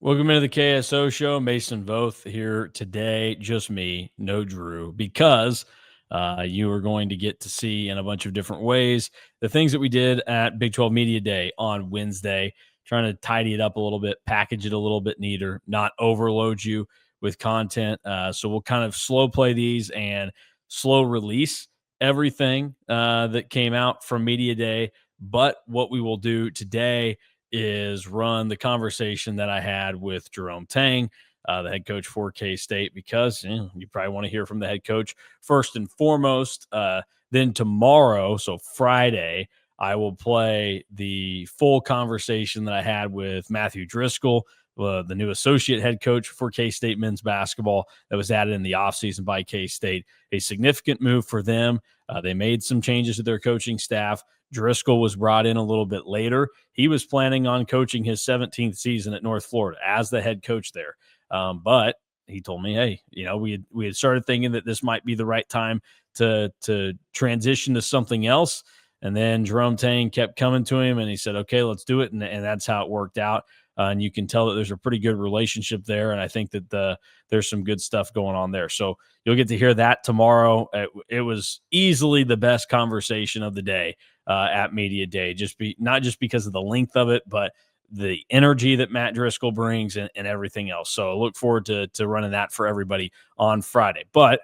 Welcome into the KSO show. Mason Voth here today. Just me, no Drew, because you are going to get to see in a bunch of different ways the things that we did at Big 12 Media Day on Wednesday, trying to tidy it up a little bit, package it a little bit neater, not overload you with content. So we'll kind of slow play these and slow release everything that came out from Media Day. But what we will do today is run the conversation that I had with Jerome Tang, the head coach for K-State, because you probably want to hear from the head coach first and foremost. Then tomorrow, so Friday, I will play the full conversation that I had with Matthew Driscoll, the new associate head coach for K-State men's basketball that was added in the offseason by K-State. A significant move for them. They made some changes to their coaching staff. Driscoll was brought in a little bit later. He was planning on coaching his 17th season at North Florida as the head coach there. But he told me, hey, we had started thinking that this might be the right time to transition to something else. And then Jerome Tang kept coming to him and he said, okay, let's do it. And that's how it worked out. And you can tell that there's a pretty good relationship there. And I think that there's some good stuff going on there. So you'll get to hear that tomorrow. It was easily the best conversation of the day at Media Day, not just because of the length of it, but the energy that Matt Driscoll brings and everything else. So I look forward to running that for everybody on Friday. But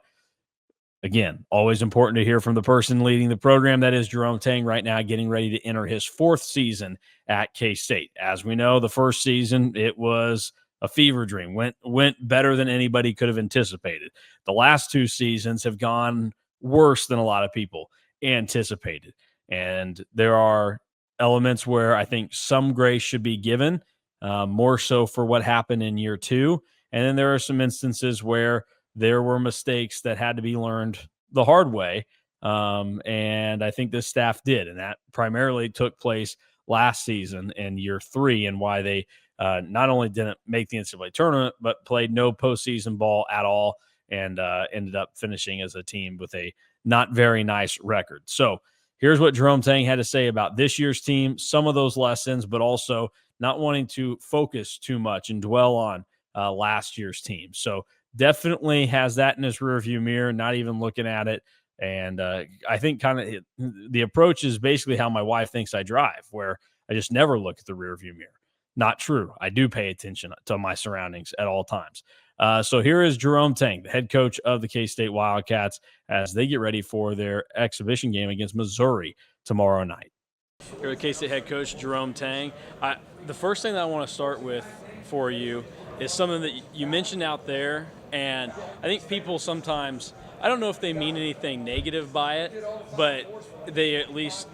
again, always important to hear from the person leading the program. That is Jerome Tang right now, getting ready to enter his fourth season at K-State. As we know, the first season, it was a fever dream, went better than anybody could have anticipated. The last two seasons have gone worse than a lot of people anticipated. And there are elements where I think some grace should be given, more so for what happened in year two. And then there are some instances where there were mistakes that had to be learned the hard way. And I think this staff did. And that primarily took place last season in year three, and why they not only didn't make the NCAA tournament, but played no postseason ball at all, and ended up finishing as a team with a not very nice record. So here's what Jerome Tang had to say about this year's team, some of those lessons, but also not wanting to focus too much and dwell on last year's team. So definitely has that in his rearview mirror, not even looking at it. And I think kind of the approach is basically how my wife thinks I drive, where I just never look at the rearview mirror. Not true. I do pay attention to my surroundings at all times. So here is Jerome Tang, the head coach of the K-State Wildcats, as they get ready for their exhibition game against Missouri tomorrow night. Here with K-State head coach Jerome Tang. The first thing that I want to start with for you is something that you mentioned out there, and I think people sometimes, I don't know if they mean anything negative by it, but they at least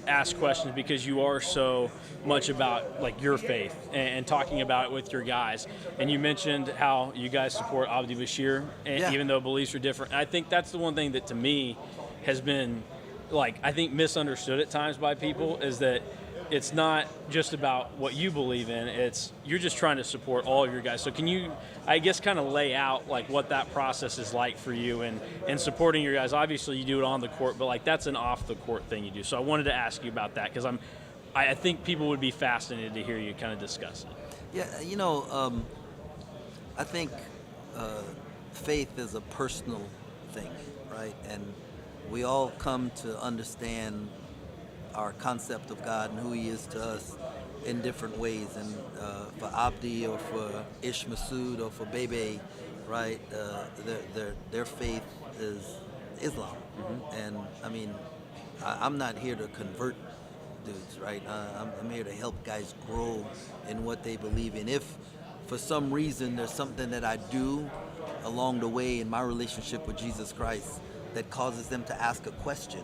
ask questions because you are so much about like your faith and talking about it with your guys. And you mentioned how you guys support Abdi Bashir, and even though beliefs are different. I think that's the one thing that to me has been I think misunderstood at times by people, is that it's not just about what you believe in. You're just trying to support all of your guys. So can you, I guess, kind of lay out what that process is like for you and supporting your guys? Obviously you do it on the court, but that's an off the court thing you do. So I wanted to ask you about that, because I think people would be fascinated to hear you kind of discuss it. Yeah, I think faith is a personal thing, right? And we all come to understand our concept of God and who He is to us in different ways. And for Abdi, or for Ish Masood, or for Bebe, right, their faith is Islam. Mm-hmm. And I mean, I'm not here to convert dudes, right? I'm here to help guys grow in what they believe in. If for some reason there's something that I do along the way in my relationship with Jesus Christ that causes them to ask a question,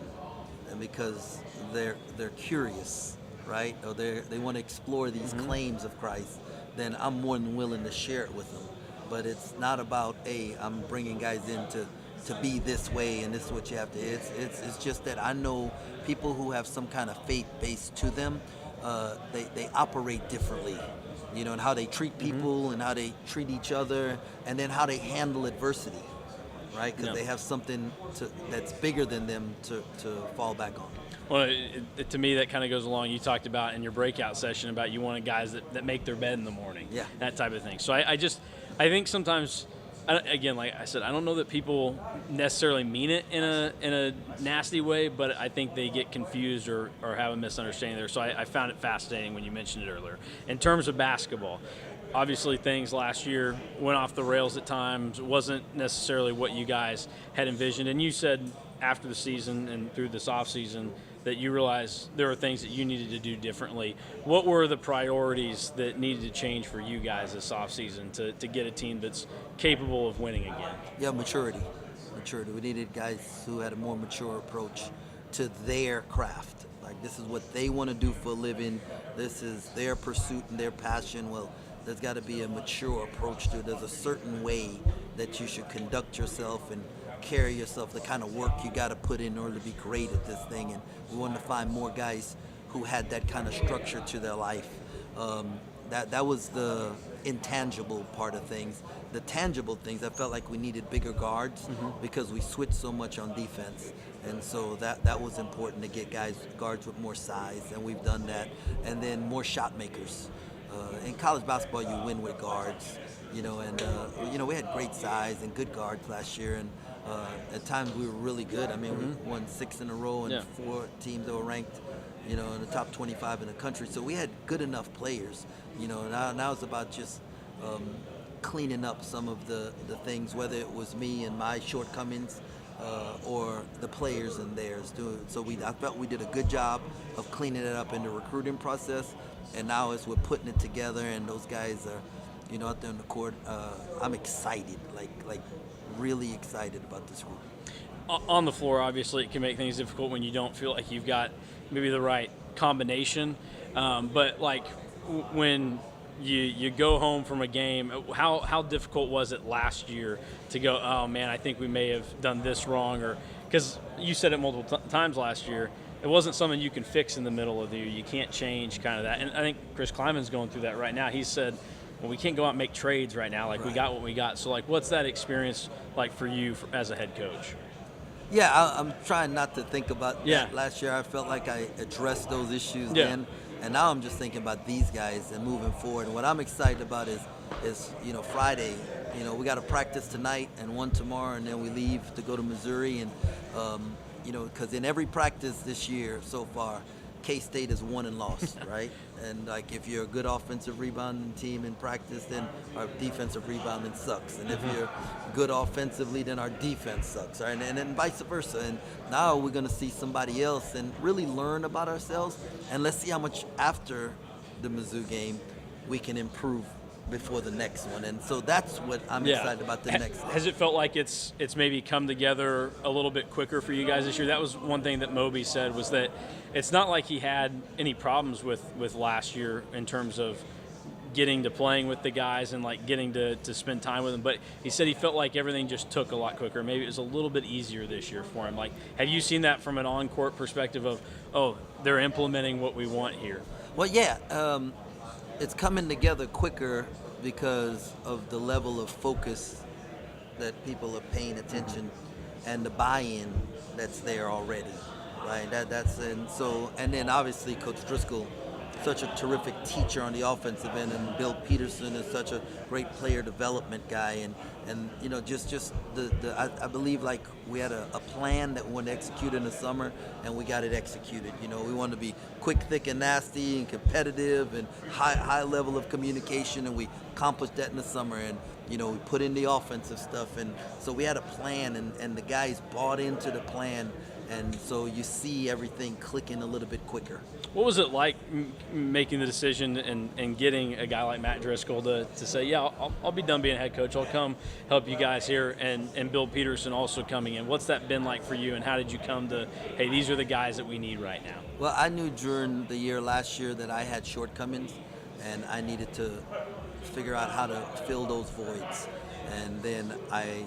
and because they're curious, right, or they want to explore these claims of Christ, then I'm more than willing to share it with them. But it's not about, hey, I'm bringing guys in to be this way and this is what you have to. It's just that I know people who have some kind of faith base to them, they operate differently, and how they treat people and how they treat each other, and then how they handle adversity. right? Because No. they have something that's bigger than them to fall back on. Well, to me, that kind of goes along. You talked about in your breakout session about you wanted guys that make their bed in the morning, Yeah. that type of thing. So I think sometimes, again, like I said, I don't know that people necessarily mean it in a nasty way, but I think they get confused or have a misunderstanding there. So I found it fascinating when you mentioned it earlier. In terms of basketball, obviously things last year went off the rails at times. It wasn't necessarily what you guys had envisioned. And you said after the season and through this offseason that you realized there were things that you needed to do differently. What were the priorities that needed to change for you guys this offseason to get a team that's capable of winning again? Yeah, maturity. We needed guys who had a more mature approach to their craft. Like, this is what they want to do for a living. This is their pursuit and their passion. Well, there's got to be a mature approach to it. There's a certain way that you should conduct yourself and carry yourself, the kind of work you got to put in order to be great at this thing. And we wanted to find more guys who had that kind of structure to their life. That was the intangible part of things. The tangible things, I felt like we needed bigger guards because we switched so much on defense. And so that was important to get guards with more size, and we've done that. And then more shot makers. In college basketball, you win with guards, and we had great size and good guards last year, and at times we were really good. I mean, we won 6 in a row and 4 teams that were ranked, in the top 25 in the country. So we had good enough players, now it's about just cleaning up some of the things, whether it was me and my shortcomings or the players and theirs. So I felt we did a good job of cleaning it up in the recruiting process. And now as we're putting it together and those guys are, out there on the court, I'm excited, like really excited about this group. On the floor, obviously, it can make things difficult when you don't feel like you've got maybe the right combination. But like when you go home from a game, how difficult was it last year to go, oh man, I think we may have done this wrong? Or because you said it multiple times last year, it wasn't something you can fix in the middle of the year. You can't change kind of that. And I think Chris Kleiman's going through that right now. He said, well, we can't go out and make trades right now. Like, we got what we got. So, like, what's that experience like for you as a head coach? Yeah, I'm trying not to think about that. Last year I felt like I addressed those issues then. And now I'm just thinking about these guys and moving forward. And what I'm excited about is Friday. We got to practice tonight and one tomorrow, and then we leave to go to Missouri. And because in every practice this year so far, K-State has won and lost, right? And like, if you're a good offensive rebounding team in practice, then our defensive rebounding sucks. And if you're good offensively, then our defense sucks, right? And then vice versa. And now we're going to see somebody else and really learn about ourselves. And let's see how much after the Mizzou game we can improve before the next one. And so that's what I'm excited about the next one. Has it felt like it's maybe come together a little bit quicker for you guys this year? That was one thing that Moby said, was that it's not like he had any problems with last year in terms of getting to playing with the guys and like getting to spend time with them, but he said he felt like everything just took a lot quicker. Maybe it was a little bit easier this year for him. Like, have you seen that from an on-court perspective of, oh, they're implementing what we want here? Well, yeah. It's coming together quicker because of the level of focus that people are paying attention and the buy-in that's there already, right? And then obviously Coach Driscoll, such a terrific teacher on the offensive end, and Bill Peterson is such a great player development guy, and I believe like we had a plan that we wanted to execute in the summer, and we got it executed. We wanted to be quick, thick, and nasty, and competitive, and high level of communication, and we accomplished that in the summer. And we put in the offensive stuff, and so we had a plan, and the guys bought into the plan, and so you see everything clicking a little bit quicker. What was it like making the decision and getting a guy like Matt Driscoll to say, yeah, I'll be done being head coach. I'll come help you guys here, and Bill Peterson also coming in. What's that been like for you, and how did you come to, hey, these are the guys that we need right now? Well, I knew during the year last year that I had shortcomings, and I needed to figure out how to fill those voids. And then I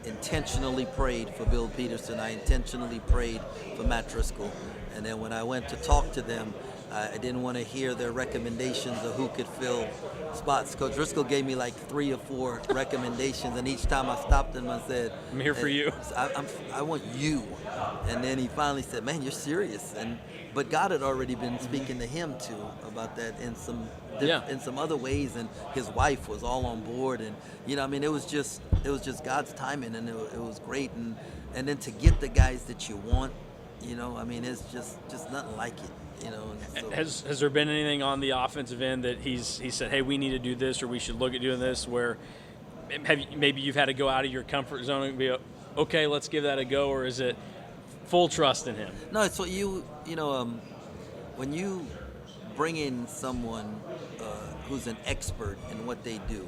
intentionally prayed for Bill Peterson. I intentionally prayed for Matt Driscoll. And then when I went to talk to them, I didn't want to hear their recommendations of who could fill spots. Coach Driscoll gave me like 3 or 4 recommendations, and each time I stopped him, I said, I'm here for you. I want you. And then he finally said, man, you're serious. But God had already been speaking to him too about that in some other ways, and his wife was all on board, and it was just God's timing, and it was great, and then to get the guys that you want, it's just nothing like it. So. Has there been anything on the offensive end that he said, hey, we need to do this, or we should look at doing this, where maybe you've had to go out of your comfort zone and be, okay, let's give that a go, or is it full trust in him? No, it's what when you bring in someone who's an expert in what they do,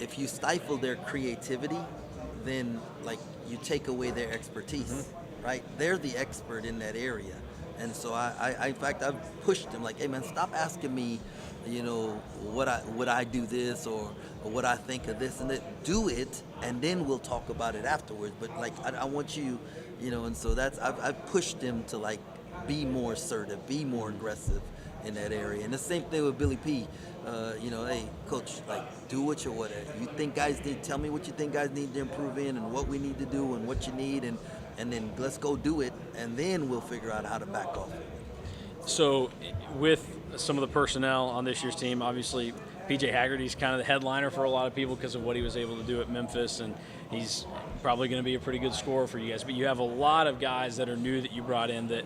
if you stifle their creativity, then like you take away their expertise, right? They're the expert in that area. And so I in fact, I've pushed him like, hey man, stop asking me, would I do this or what I think of this and that. Do it, and then we'll talk about it afterwards. But like, I want you, and so I've pushed him to like be more assertive, be more aggressive in that area. And the same thing with Billy P. Hey coach, like do what you think guys need. Tell me what you think guys need to improve in, and what we need to do, and what you need, and then let's go do it, and then we'll figure out how to back off. So with some of the personnel on this year's team, obviously PJ Haggerty's kind of the headliner for a lot of people because of what he was able to do at Memphis, and he's probably going to be a pretty good scorer for you guys. But you have a lot of guys that are new that you brought in that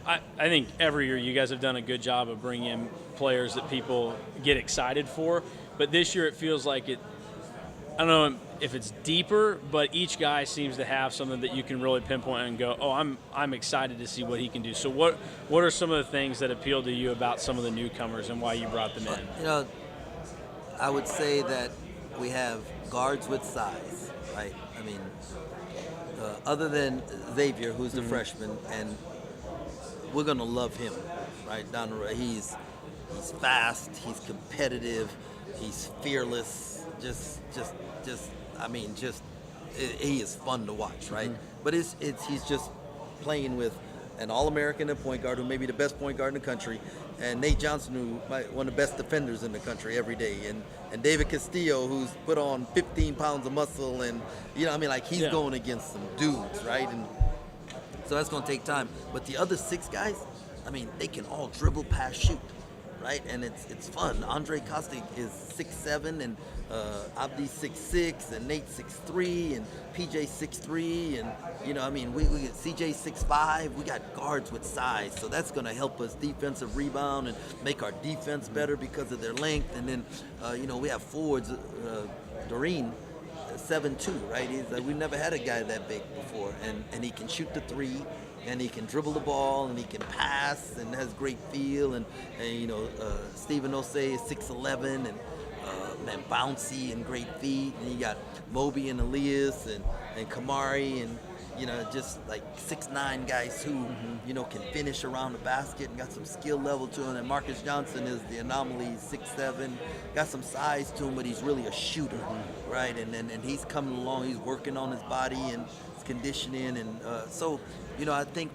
I think every year you guys have done a good job of bringing in players that people get excited for. But this year it feels like I don't know if it's deeper, but each guy seems to have something that you can really pinpoint and go, oh, I'm excited to see what he can do. So what are some of the things that appealed to you about some of the newcomers and why you brought them in? I would say that we have guards with size, right? I mean, other than Xavier, who's the freshman, and we're gonna love him, right down the road. He's fast, he's competitive, he's fearless. He is fun to watch, right? But he's just playing with an All-American at point guard, who may be the best point guard in the country, and Nate Johnson, who one of the best defenders in the country every day, and David Castillo, who's put on 15 pounds of muscle, and he's going against some dudes, right? And so that's going to take time. But the other 6 guys, they can all dribble, pass, shoot, right? And it's fun. Andre Kostic is 6'7", and Abdi's 6'6", and Nate 6'3", and PJ 6'3", and we get CJ 6'5". We got guards with size, so that's going to help us defensive rebound and make our defense better because of their length. And then we have forwards, Doreen, 7'2", right? We've never had a guy that big before, and he can shoot the 3, and he can dribble the ball, and he can pass, and has great feel, and Stephen Osei is 6'11", and bouncy and great feet, and you got Moby and Elias and Kamari, and just like 6'9" guys who can finish around the basket and got some skill level to him. And Marcus Johnson is the anomaly, 6'7", got some size to him, but he's really a shooter, right? And he's coming along, he's working on his body and his conditioning, and so I think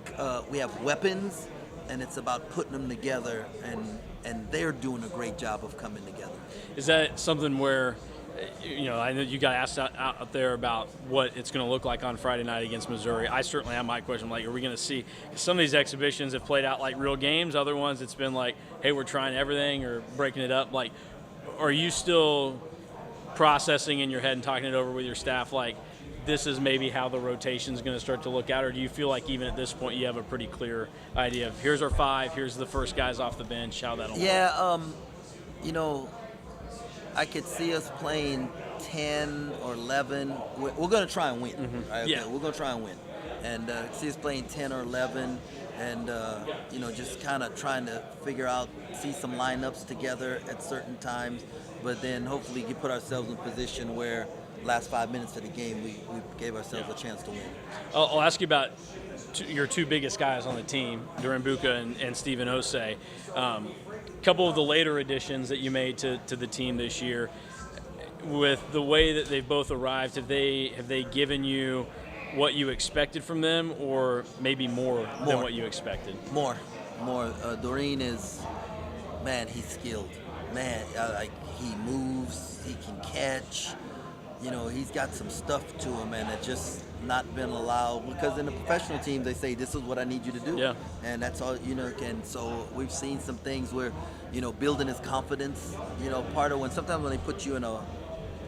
we have weapons, and it's about putting them together, and they're doing a great job of coming together. Is that something where, I know you got asked out there about what it's going to look like on Friday night against Missouri. I certainly have my question, are we going to see, some of these exhibitions have played out like real games, other ones it's been like, hey, we're trying everything or breaking it up. Like, are you still processing in your head and talking it over with your staff, like, this is maybe how the rotation is going to start to look out, or do you feel like even at this point you have a pretty clear idea of here's our 5, here's the first guys off the bench, how that'll work? I could see us playing 10 or 11. We're going to try and win. Right? Okay, we're going to try and win. And see us playing 10 or 11, and just kind of trying to figure out, see some lineups together at certain times, but then hopefully you put ourselves in a position where last 5 minutes of the game, we gave ourselves a chance to win. I'll ask you about your 2 biggest guys on the team, Duran Buka and Stephen Osei. Couple of the later additions that you made to the team this year, with the way that they've both arrived, have they given you what you expected from them, or maybe more than what you expected? More. more. Doreen is, man, he's skilled. Man, like he moves, he can catch. He's got some stuff to him, and it's just not been allowed, because in the professional teams they say this is what I need you to do, Yeah. and that's all. And so we've seen some things where, building his confidence. Part of sometimes when they put you in a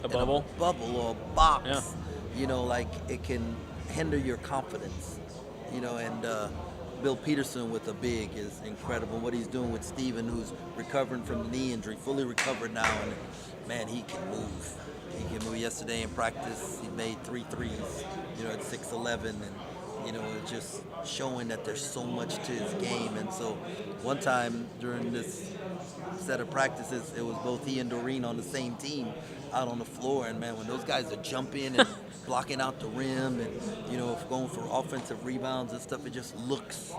bubble, or a box, Yeah. it can hinder your confidence. And Bill Peterson with a big is incredible. What he's doing with Steven, who's recovering from the knee injury, fully recovered now, and man, he can move. He can move. Yesterday in practice, he made 3 threes, at 6'11", and it's just showing that there's so much to his game. And so one time during this set of practices, it was both he and Doreen on the same team out on the floor, and man, when those guys are jumping and blocking out the rim and going for offensive rebounds and stuff, it just looks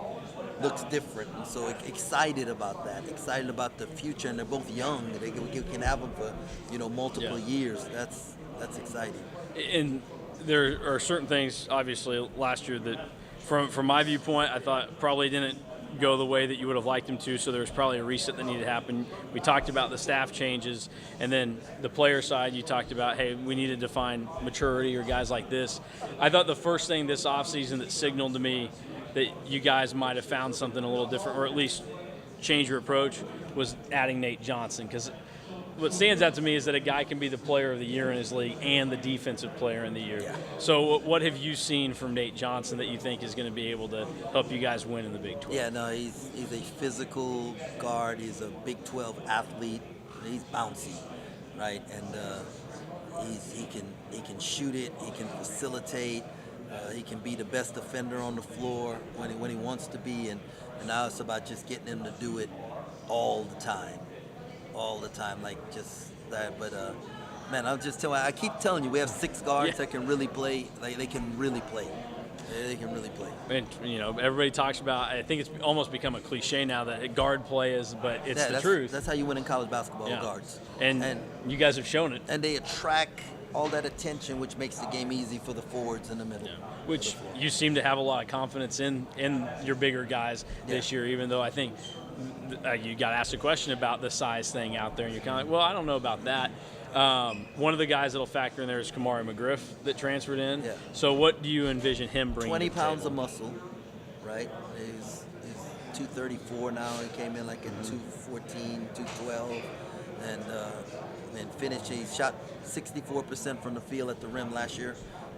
different. And so excited about that, excited about the future, and they're both young. They can have them for multiple years. That's exciting. And there are certain things, obviously, last year that, from my viewpoint, I thought probably didn't go the way that you would have liked them to, so there was probably a reset that needed to happen. We talked about the staff changes, and then the player side, you talked about, hey, we needed to find maturity or guys like this. I thought the first thing this offseason that signaled to me that you guys might have found something a little different, or at least change your approach, was adding Nate Johnson, because what stands out to me is that a guy can be the player of the year in his league and the defensive player in the year. Yeah. So what have you seen from Nate Johnson that you think is going to be able to help you guys win in the Big 12? Yeah, no, he's a physical guard. He's a Big 12 athlete. He's bouncy, right? And he can shoot it. He can facilitate. He can be the best defender on the floor when he wants to be. And now it's about just getting him to do it all the time. Like just that. But man, I keep telling you, we have 6 guards that can really play. Like they can really play. They can really play. And everybody talks about. I think it's almost become a cliche now that guard play is, but it's the truth. That's how you win in college basketball, guards. And you guys have shown it. And they attract all that attention, which makes the game easy for the forwards in the middle. Yeah. Which you seem to have a lot of confidence in your bigger guys this year, even though I think you got asked a question about the size thing out there, and you're kind of like, well, I don't know about that. One of the guys that'll factor in there is Kamari McGriff that transferred in. Yeah. So what do you envision him bringing 20 to the pounds table? of muscle, right? He's 234 now. He came in like at 214, 212, and finished. He shot 64% from the field at the rim last year,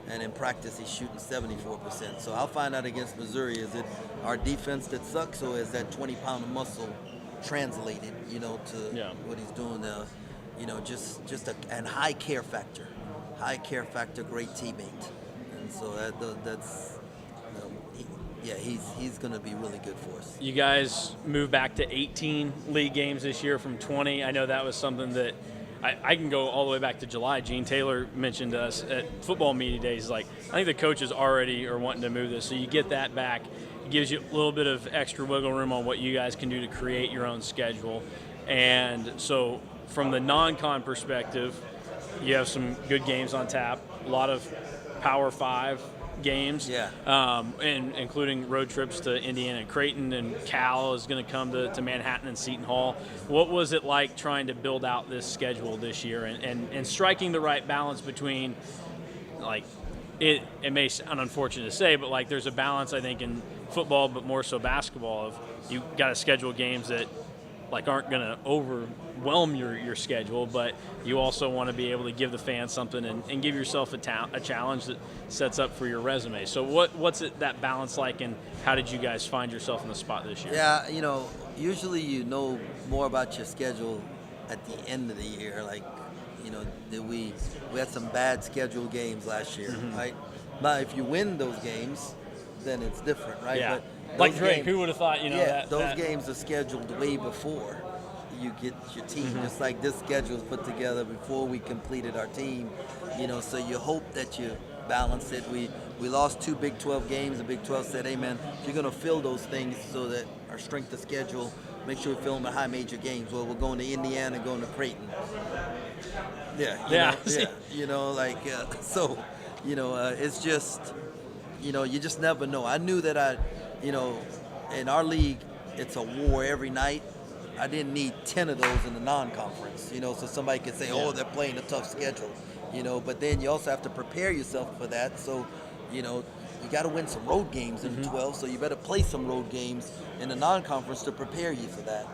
and in practice he's shooting 74%. So I'll find out against Missouri, is it our defense that sucks, or is that 20-pound of muscle translated, to what he's doing? And high care factor, great teammate, and so that's. He's going to be really good for us. You guys moved back to 18 league games this year from 20. I know that was something that I can go all the way back to July. Gene Taylor mentioned to us at football media days, like, I think the coaches already are wanting to move this. So you get that back. It gives you a little bit of extra wiggle room on what you guys can do to create your own schedule. And so from the non-con perspective, you have some good games on tap, a lot of Power 5 games, and including road trips to Indiana and Creighton, and Cal is going to come to Manhattan and Seton Hall. What was it like trying to build out this schedule this year and striking the right balance between, like, it may sound unfortunate to say, but like there's a balance, I think, in football, but more so basketball, of you got to schedule games that like aren't going to overwhelm your schedule, but you also want to be able to give the fans something and give yourself a challenge that sets up for your resume. So what's that balance like, and how did you guys find yourself in the spot this year? Yeah, usually you know more about your schedule at the end of the year. Like, we had some bad scheduled games last year, right? But if you win those games, then it's different, right? Yeah. But like Drake, who would have thought, those games are scheduled way before you get your team. Just like this schedule is put together before we completed our team, so you hope that you balance it. We lost 2 Big 12 games. The Big 12 said, hey man, if you're going to fill those things so that our strength of schedule, make sure we fill them at high major games. Well, we're going to Indiana, going to Creighton. It's just, you just never know. I knew that in our league, it's a war every night. I didn't need 10 of those in the non-conference, so somebody could say, oh, they're playing a tough schedule, but then you also have to prepare yourself for that. So, you got to win some road games in the 12, so you better play some road games in the non-conference to prepare you for that.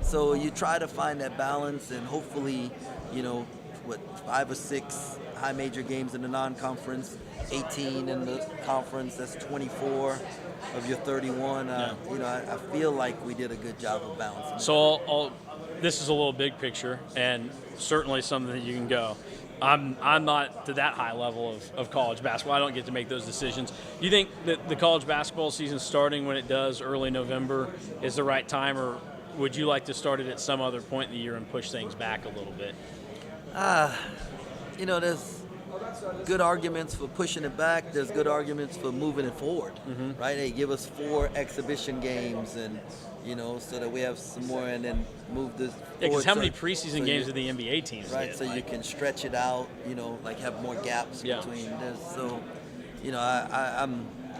So you try to find that balance, and hopefully, 5 or 6 high major games in the non-conference, 18 in the conference, that's 24 of your 31. I feel like we did a good job of balancing. So this is a little big picture, and certainly something that you can go. I'm not to that high level of college basketball. I don't get to make those decisions. Do you think that the college basketball season starting when it does early November is the right time, or would you like to start it at some other point in the year and push things back a little bit? There's good arguments for pushing it back. There's good arguments for moving it forward, right? Hey, give us 4 exhibition games, and so that we have some more, and then move this. Yeah, because how many preseason games do the NBA teams right? get? So you can stretch it out, have more gaps between this. So,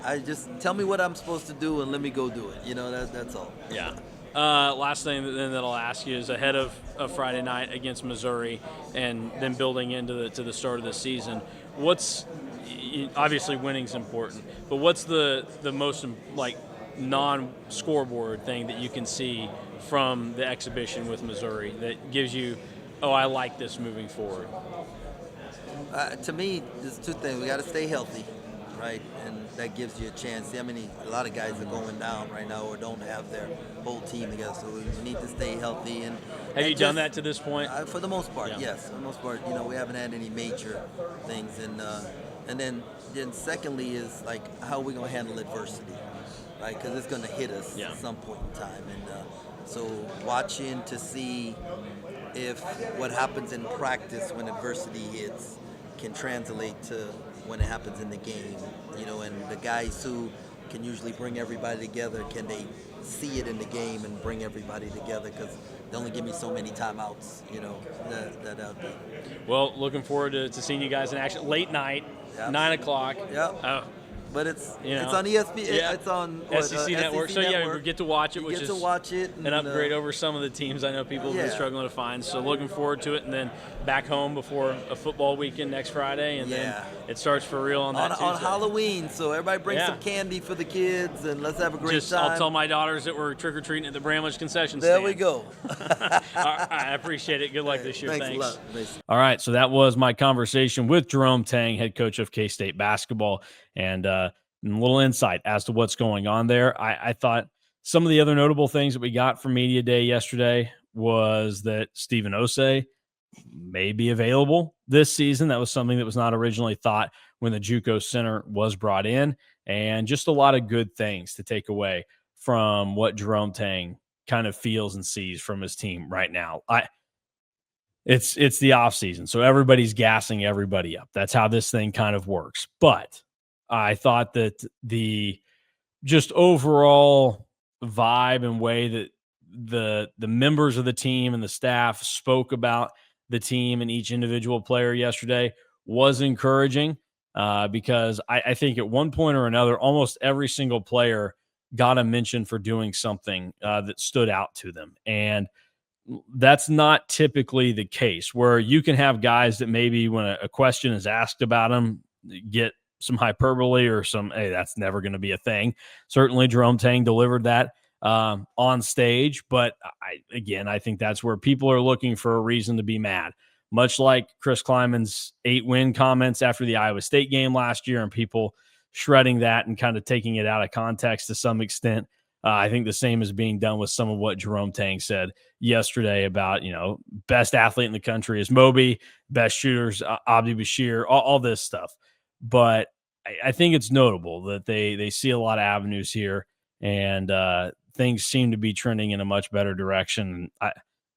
I just tell me what I'm supposed to do and let me go do it. That's all. Yeah. Last thing then that I'll ask you is ahead of Friday night against Missouri, and then building into the start of the season. What's obviously winning's important, but what's the most non-scoreboard thing that you can see from the exhibition with Missouri that gives you, I like this moving forward? To me, there's 2 things. We got to stay healthy, right? And that gives you a chance. A lot of guys are going down right now or don't have their whole team together, so we need to stay healthy. And have you done that to this point? For the most part, yes. For the most part, we haven't had any major things. And then secondly is how are we going to handle adversity, right? Because it's going to hit us at some point in time. And so watching to see if what happens in practice when adversity hits can translate to when it happens in the game, and the guys who can usually bring everybody together, can they see it in the game and bring everybody together? Because they only give me so many timeouts, that out there. Well, looking forward to seeing you guys in action. Late night, 9 o'clock. Yep. But it's on ESPN. Yeah. It's on SEC Network. So we get to watch it, which is an upgrade over some of the teams I know people have been struggling to find. So looking forward to it, and then back home before a football weekend next Friday, and then it starts for real on that Tuesday. On Halloween. So everybody bring some candy for the kids, and let's have a great time. I'll tell my daughters that we're trick or treating at the Bramlage concession stand. There we go. I appreciate it. Good luck this year. Thanks a lot, Mason. All right, so that was my conversation with Jerome Tang, head coach of K-State basketball, and a little insight as to what's going on there. I thought some of the other notable things that we got from Media Day yesterday was that Stephen Osei may be available this season. That was something that was not originally thought when the JUCO center was brought in, and just a lot of good things to take away from what Jerome Tang kind of feels and sees from his team right now. It's the off season, so everybody's gassing everybody up. That's how this thing kind of works. But I thought that the just overall vibe and way that the members of the team and the staff spoke about the team and each individual player yesterday was encouraging, because I think at one point or another, almost every single player got a mention for doing something that stood out to them. And that's not typically the case, where you can have guys that maybe when a question is asked about them, get some hyperbole or some, hey, that's never going to be a thing. Certainly Jerome Tang delivered that on stage, but I think that's where people are looking for a reason to be mad, much like Chris Kleiman's 8-win comments after the Iowa State game last year, and people shredding that and kind of taking it out of context to some extent. I think the same is being done with some of what Jerome Tang said yesterday about, best athlete in the country is Moby, best shooters, Abdi Bashir, all this stuff. But I think it's notable that they see a lot of avenues here, and things seem to be trending in a much better direction.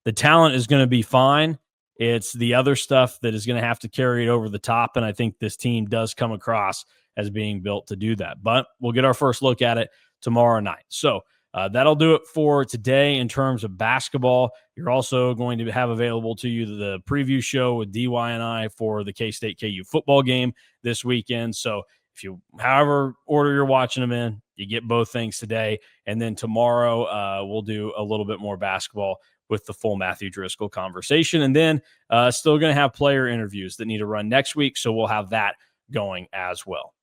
The talent is going to be fine. It's the other stuff that is going to have to carry it over the top, and I think this team does come across as being built to do that. But we'll get our first look at it tomorrow night. So that'll do it for today in terms of basketball. You're also going to have available to you the preview show with DY and I for the K-State KU football game this weekend. So if you, however order you're watching them in, You get both things today. And then tomorrow, we'll do a little bit more basketball with the full Matthew Driscoll conversation. And then still going to have player interviews that need to run next week. So we'll have that going as well.